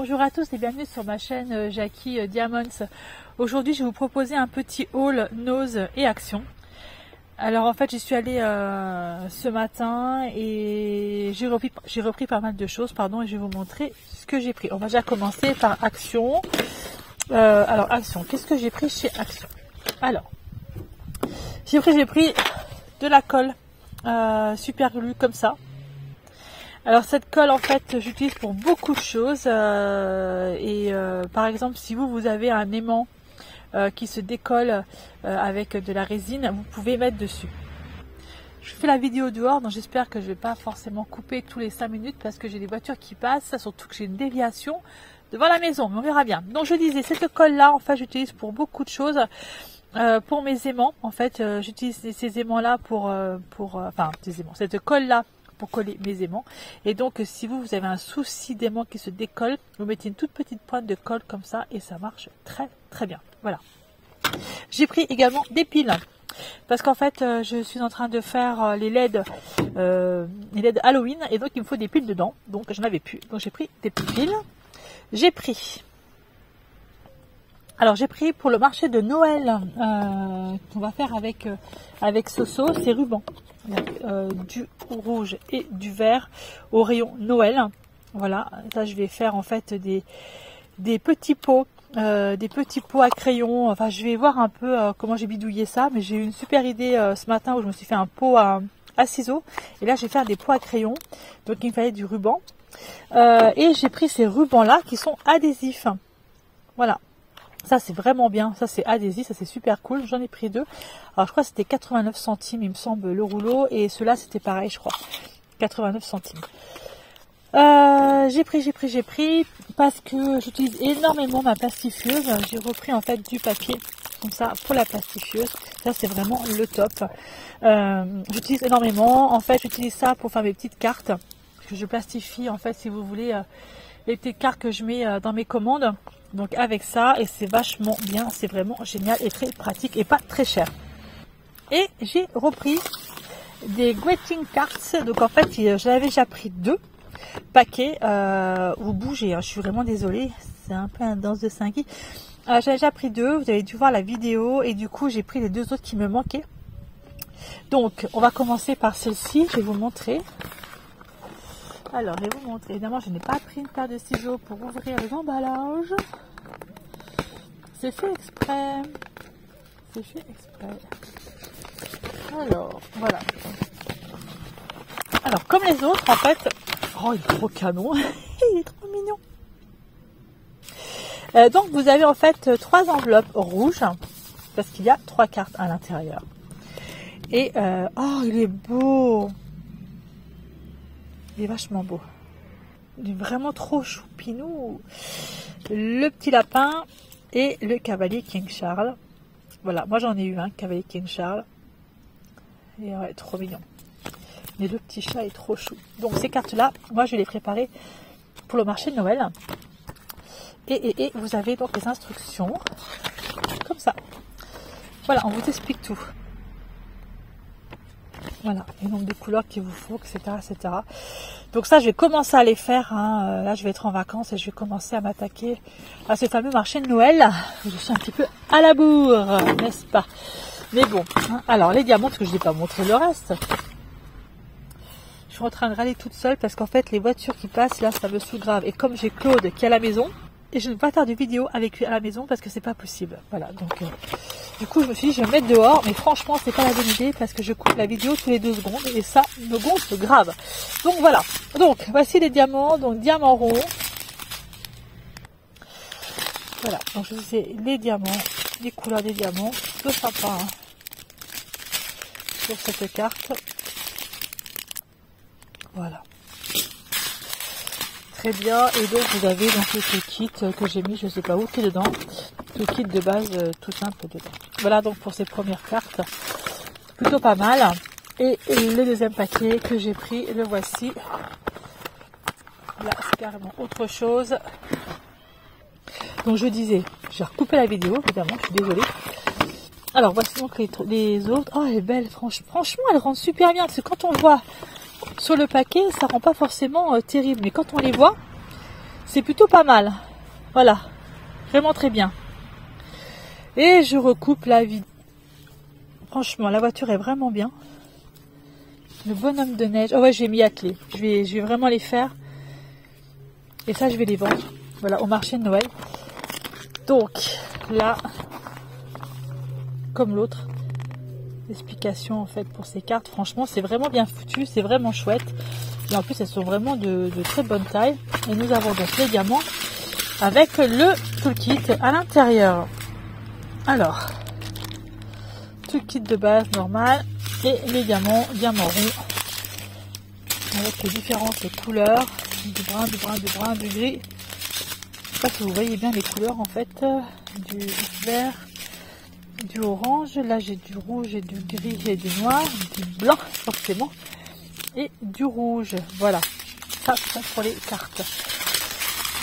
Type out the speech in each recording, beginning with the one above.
Bonjour à tous et bienvenue sur ma chaîne Jackie Diamonds. Aujourd'hui je vais vous proposer un petit haul nose et action. Alors en fait j'y suis allée ce matin et j'ai repris pas mal de choses, et je vais vous montrer ce que j'ai pris. On va déjà commencer par Action. Alors Action, qu'est-ce que j'ai pris chez Action? Alors j'ai pris de la colle super glue comme ça. Alors cette colle en fait j'utilise pour beaucoup de choses par exemple si vous avez un aimant qui se décolle avec de la résine, vous pouvez mettre dessus. Je fais la vidéo dehors donc j'espère que je vais pas forcément couper tous les 5 minutes parce que j'ai des voitures qui passent, surtout que j'ai une déviation devant la maison, mais on verra bien. Donc je disais, cette colle là en fait j'utilise pour beaucoup de choses. Pour mes aimants en fait j'utilise ces aimants là cette colle là pour coller mes aimants. Et donc si vous avez un souci d'aimant qui se décolle, vous mettez une toute petite pointe de colle comme ça et ça marche très très bien. Voilà. J'ai pris également des piles parce qu'en fait je suis en train de faire les LED Halloween et donc il me faut des piles dedans, donc j'en avais plus, donc j'ai pris des piles. J'ai pris pour le marché de Noël qu'on va faire avec Soso, ces rubans. Du rouge et du vert au rayon Noël. Voilà, ça je vais faire en fait des petits pots à crayon. Enfin je vais voir un peu comment j'ai bidouillé ça, mais j'ai eu une super idée ce matin où je me suis fait un pot à ciseaux et là je vais faire des pots à crayon, donc il me fallait du ruban et j'ai pris ces rubans là qui sont adhésifs. Voilà, ça c'est vraiment bien, ça c'est adhésif, ça c'est super cool. J'en ai pris deux. Alors je crois que c'était 89 centimes il me semble le rouleau, et ceux-là c'était pareil je crois, 89 centimes. J'ai pris parce que j'utilise énormément ma plastifieuse. J'ai repris en fait du papier comme ça pour la plastifieuse. Ça c'est vraiment le top. J'utilise énormément. En fait j'utilise ça pour faire mes petites cartes. Que je plastifie en fait si vous voulez les petites cartes que je mets dans mes commandes. Donc avec ça, et c'est vachement bien, c'est vraiment génial et très pratique et pas très cher. Et j'ai repris des greeting cards. Donc en fait j'avais déjà pris 2 paquets. Vous bougez, hein, je suis vraiment désolée, c'est un peu un danse de 5 qui. J'avais déjà pris 2, vous avez dû voir la vidéo, et du coup j'ai pris les 2 autres qui me manquaient. Donc on va commencer par celle-ci, je vais vous montrer. Alors, je vais vous montrer. Évidemment, je n'ai pas pris une paire de ciseaux pour ouvrir les emballages. C'est fait exprès. C'est fait exprès. Alors, voilà. Alors, comme les autres, en fait... Oh, il est trop canon. Il est trop mignon. Donc, vous avez en fait 3 enveloppes rouges. Parce qu'il y a 3 cartes à l'intérieur. Et, oh, il est beau. Il est vachement beau. Il est vraiment trop choupinou. Le petit lapin et le cavalier King Charles. Voilà, moi j'en ai eu un, cavalier King Charles. Et ouais, trop mignon. Mais le petit chat est trop chou. Donc ces cartes-là, moi je vais les préparer pour le marché de Noël. Et vous avez donc les instructions. Comme ça. Voilà, on vous explique tout. Voilà, le nombre de couleurs qu'il vous faut, etc., etc. Donc ça, je vais commencer à les faire. Hein. Là, je vais être en vacances et je vais commencer à m'attaquer à ce fameux marché de Noël. Je suis un petit peu à la bourre, n'est-ce pas? Mais bon, hein. Alors les diamants, parce que je n'ai pas montré le reste. Je suis en train de râler toute seule parce qu'en fait, les voitures qui passent, là, ça me saoule grave. Et comme j'ai Claude qui est à la maison, et je ne vais pas faire de vidéo avec lui à la maison parce que c'est pas possible. Voilà, donc du coup je me suis dit je vais me mettre dehors, mais franchement c'est pas la bonne idée parce que je coupe la vidéo tous les 2 secondes et ça me gonfle grave. Donc voilà, donc voici les diamants, donc diamants ronds. Voilà, donc je disais les diamants, les couleurs des diamants, tout sympa hein, sur cette carte. Voilà. Très bien, et donc vous avez donc le kit que j'ai mis je sais pas où qui est dedans, le kit de base tout simple dedans. Voilà donc pour ces premières cartes, plutôt pas mal. Et le deuxième paquet que j'ai pris, le voici. Là c'est carrément autre chose. Donc je disais, j'ai recoupé la vidéo évidemment, je suis désolée. Alors voici donc les autres. Oh elle est belle, franchement elle rend super bien parce que quand on voit sur le paquet ça rend pas forcément terrible, mais quand on les voit c'est plutôt pas mal. Voilà, vraiment très bien. Et je recoupe la vidéo. Franchement, la voiture est vraiment bien. Le bonhomme de neige. Oh ouais, j'ai mis à clé. Je vais vraiment les faire. Et ça, je vais les vendre. Voilà, au marché de Noël. Donc, là, comme l'autre, explication en fait pour ces cartes. Franchement, c'est vraiment bien foutu. C'est vraiment chouette. Et en plus, elles sont vraiment de très bonne taille. Et nous avons donc les diamants avec le toolkit à l'intérieur. Alors, toolkit de base normal et les diamants ronds avec les différentes couleurs, du brun, du brun, du brun, du gris. Je sais pas si vous voyez bien les couleurs en fait, du vert, du orange. Là j'ai du rouge et du gris et du noir, du blanc forcément et du rouge. Voilà, ça c'est pour les cartes.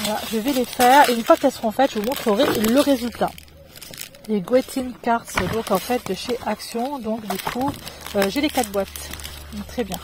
Voilà, je vais les faire et une fois qu'elles seront faites, je vous montrerai le résultat. Les Greeting Cards, donc en fait de chez Action. Donc du coup, j'ai les 4 boîtes. Donc, très bien.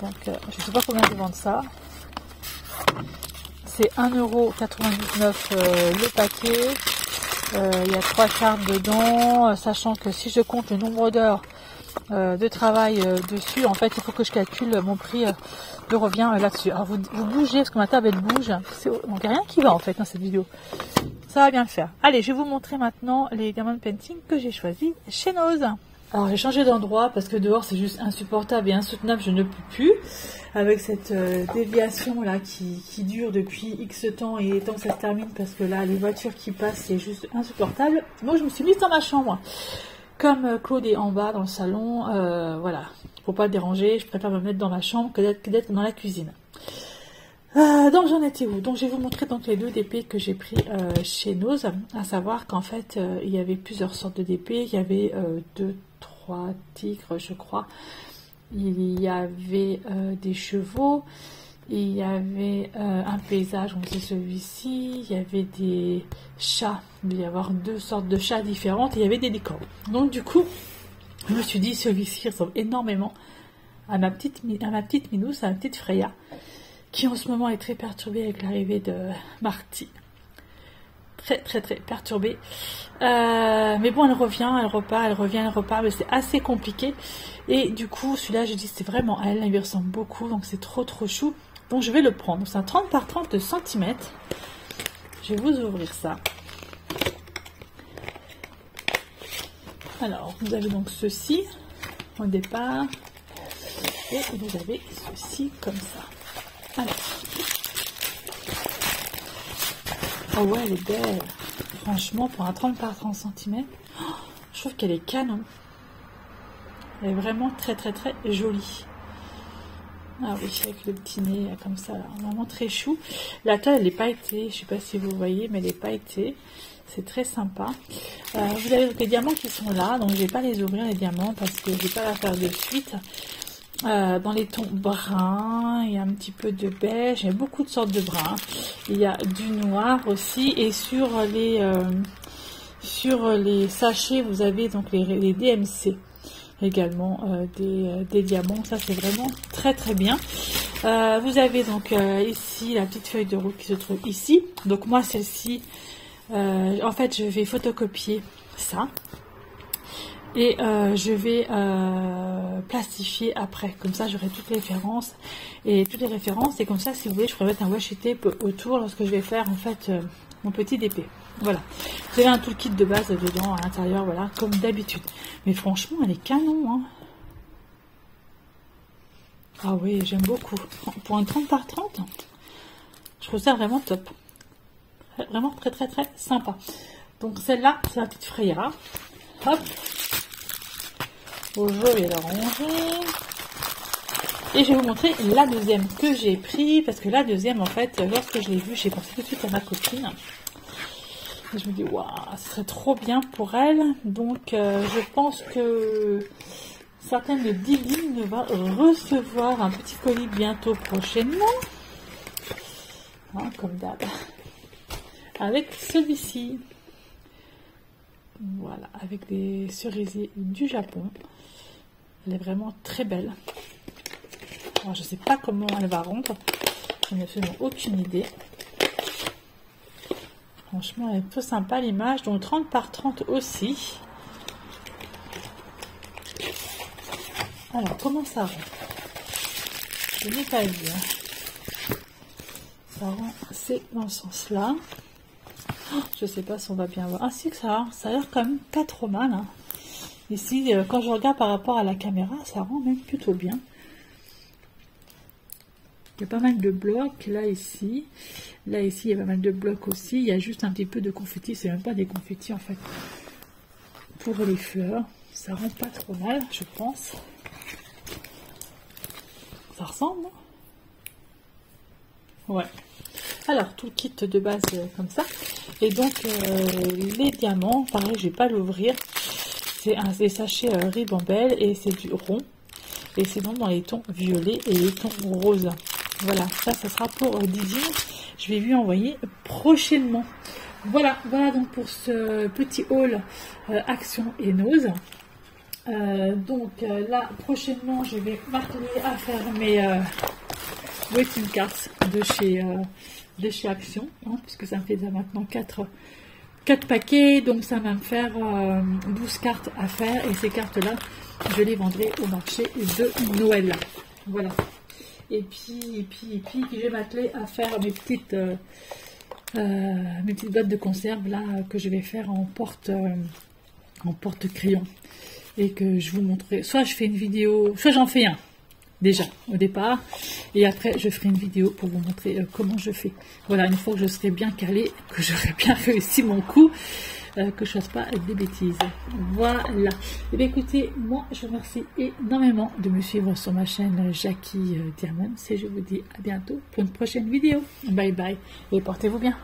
Donc je ne sais pas combien ils vendent ça. C'est 1,99 € le paquet. Il y a 3 cartes dedans, sachant que si je compte le nombre d'heures de travail dessus, en fait il faut que je calcule mon prix de revient là-dessus. Alors vous bougez parce que ma table elle bouge. Donc il n'y a rien qui va en fait dans cette vidéo. Ça va bien le faire. Allez, je vais vous montrer maintenant les diamond painting que j'ai choisi chez Nose. Alors j'ai changé d'endroit parce que dehors c'est juste insupportable et insoutenable, je ne peux plus. Avec cette déviation là qui dure depuis X temps et tant que ça se termine parce que là les voitures qui passent c'est juste insupportable. Donc je me suis mise dans ma chambre. Comme Claude est en bas dans le salon, voilà, pour pas le déranger, je préfère me mettre dans ma chambre que d'être dans la cuisine. Donc j'en étais où? Donc je vais vous montrer donc les 2 DP que j'ai pris chez Nose, à savoir qu'en fait il y avait plusieurs sortes de DP, il y avait 2, 3 tigres je crois, il y avait des chevaux, il y avait un paysage, donc c'est celui-ci, il y avait des chats, il devait y avoir 2 sortes de chats différentes, et il y avait des licornes. Donc du coup, je me suis dit celui-ci ressemble énormément à ma petite Minousse, à ma petite Freya, qui en ce moment est très perturbée avec l'arrivée de Marty. Très perturbée. Mais bon, elle revient, elle repart, elle revient, elle repart, mais c'est assez compliqué. Et du coup, celui-là, je dis c'est vraiment elle lui ressemble beaucoup, donc c'est trop chou. Donc je vais le prendre. C'est un 30 par 30 cm. Je vais vous ouvrir ça. Alors, vous avez donc ceci au départ. Et vous avez ceci comme ça. Alors. Oh ouais, elle est belle. Franchement, pour un 30 par 30 cm, je trouve qu'elle est canon. Elle est vraiment très jolie. Ah oui, avec le petit nez comme ça, là, vraiment très chou. La toile, elle n'est pas été, je sais pas si vous voyez, mais elle n'est pas été. C'est très sympa. Vous avez les diamants qui sont là, donc je vais pas les ouvrir les diamants parce que je vais pas la faire de suite. Dans les tons bruns, il y a un petit peu de beige, il y a beaucoup de sortes de bruns. Il y a du noir aussi, et sur les sachets, vous avez donc les DMC également, des diamants. Ça c'est vraiment très bien. Vous avez donc ici la petite feuille de route qui se trouve ici. Donc moi celle-ci, en fait je vais photocopier ça. Et je vais plastifier après, comme ça j'aurai toutes les références et comme ça si vous voulez je pourrais mettre un washi tape autour lorsque je vais faire en fait mon petit DP. Voilà, vous avez un toolkit de base dedans à l'intérieur, voilà, comme d'habitude. Mais franchement elle est canon, hein. Ah oui, j'aime beaucoup. Pour un 30 par 30, je trouve ça vraiment top. Vraiment très sympa. Donc celle-là, c'est la petite Freya. Hop. Au jaune et l'oranger. Et je vais vous montrer la deuxième que j'ai pris, parce que la deuxième, en fait, lorsque je l'ai vue, j'ai pensé tout de suite à ma copine. Et je me dis, waouh, ce serait trop bien pour elle. Donc, je pense que certaines de Divine va recevoir un petit colis bientôt prochainement. Hein, comme d'hab. Avec celui-ci. Voilà, avec des cerisiers du Japon. Elle est vraiment très belle. Alors, je ne sais pas comment elle va rendre. Je n'ai absolument aucune idée. Franchement, elle est peu sympa l'image. Donc 30 par 30 aussi. Alors, comment ça rend? Je n'ai pas vu. Ça rend, c'est dans ce sens-là. Je sais pas si on va bien voir. Ah si, que ça a l'air quand même pas trop mal. Hein. Ici, quand je regarde par rapport à la caméra, ça rend même plutôt bien. Il y a pas mal de blocs, là, ici. Là, ici, il y a pas mal de blocs aussi. Il y a juste un petit peu de confetti. C'est même pas des confettis, en fait. Pour les fleurs. Ça rend pas trop mal, je pense. Ça ressemble, non? Ouais. Alors, tout le kit de base comme ça. Et donc, les diamants, pareil, je vais pas l'ouvrir. C'est des sachets Ribambelle et c'est du rond. Et c'est donc dans les tons violets et les tons roses. Voilà, ça sera pour Didier. Je vais lui envoyer prochainement. Voilà, voilà donc pour ce petit haul Action et Nose. Donc là, prochainement, je vais m'atteler à faire mes waiting cards de chez Action, hein, puisque ça me fait déjà maintenant 4 paquets, donc ça va me faire 12 cartes à faire, et ces cartes-là, je les vendrai au marché de Noël. Voilà. Et puis je vais m'atteler à faire mes petites boîtes de conserve là que je vais faire en porte-crayon. Et que je vous montrerai, soit je fais une vidéo, soit j'en fais un déjà au départ, et après je ferai une vidéo pour vous montrer comment je fais. Voilà, une fois que je serai bien calée, que j'aurai bien réussi mon coup, que je fasse pas des bêtises. Voilà. Et bien écoutez, moi je vous remercie énormément de me suivre sur ma chaîne Jackie Diamonds, et je vous dis à bientôt pour une prochaine vidéo. Bye bye et portez-vous bien.